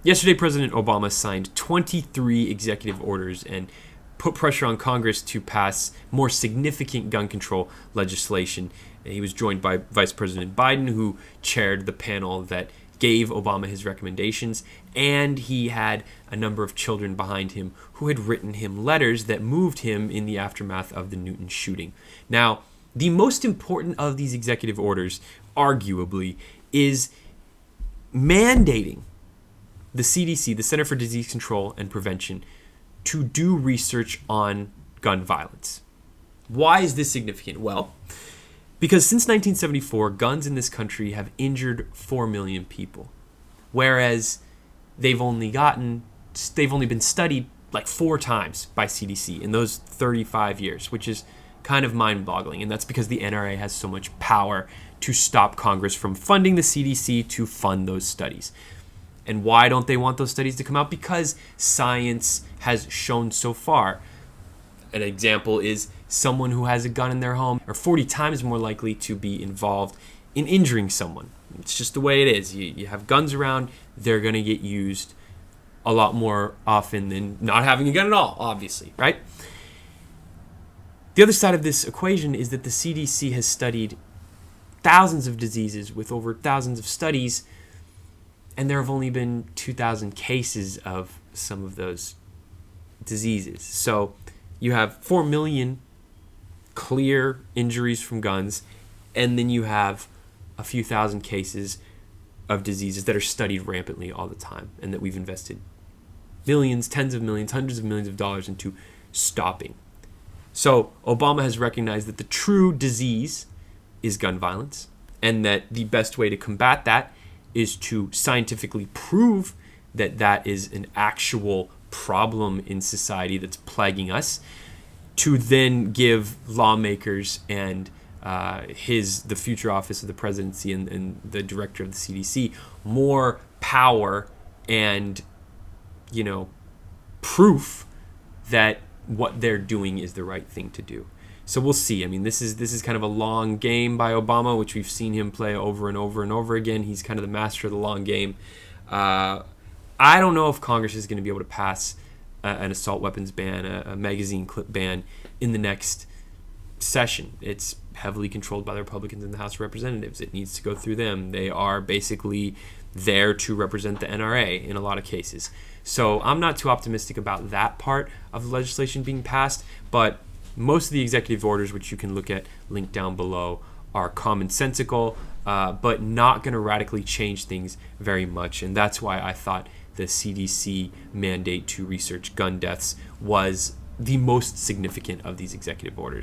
Yesterday, President Obama signed 23 executive orders and put pressure on Congress to pass more significant gun control legislation. And he was joined by Vice President Biden, who chaired the panel that gave Obama his recommendations, and he had a number of children behind him who had written him letters that moved him in the aftermath of the Newton shooting. Now, the most important of these executive orders, arguably, is mandating the CDC, the Center for Disease Control and Prevention, to do research on gun violence. Why is this significant? Well, because since 1974, guns in this country have injured 4 million people, whereas they've only been studied like 4 times by CDC in those 35 years, which is kind of mind-boggling. And that's because the NRA has so much power to stop Congress from funding the CDC to fund those studies. And why don't they want those studies to come out? Because science has shown so far. An example is someone who has a gun in their home are 40 times more likely to be involved in injuring someone. It's just the way it is. You have guns around, they're going to get used a lot more often than not having a gun at all, obviously, right? The other side of this equation is that the CDC has studied thousands of diseases with over thousands of studies, and there have only been 2,000 cases of some of those diseases. So you have 4 million clear injuries from guns, and then you have a few thousand cases of diseases that are studied rampantly all the time and that we've invested millions, tens of millions, hundreds of millions of dollars into stopping. So Obama has recognized that the true disease is gun violence, and that the best way to combat that is to scientifically prove that that is an actual problem in society that's plaguing us, to then give lawmakers and the future office of the presidency and the director of the CDC more power and, proof that what they're doing is the right thing to do. So we'll see. I mean, this is kind of a long game by Obama, which we've seen him play over and over and over again. He's kind of the master of the long game. I don't know if Congress is going to be able to pass an assault weapons ban, a magazine clip ban in the next session. It's heavily controlled by the Republicans in the House of Representatives. It needs to go through them. They are basically there to represent the NRA in a lot of cases. So I'm not too optimistic about that part of the legislation being passed, but most of the executive orders, which you can look at linked down below, are commonsensical, but not going to radically change things very much. And that's why I thought the CDC mandate to research gun deaths was the most significant of these executive orders.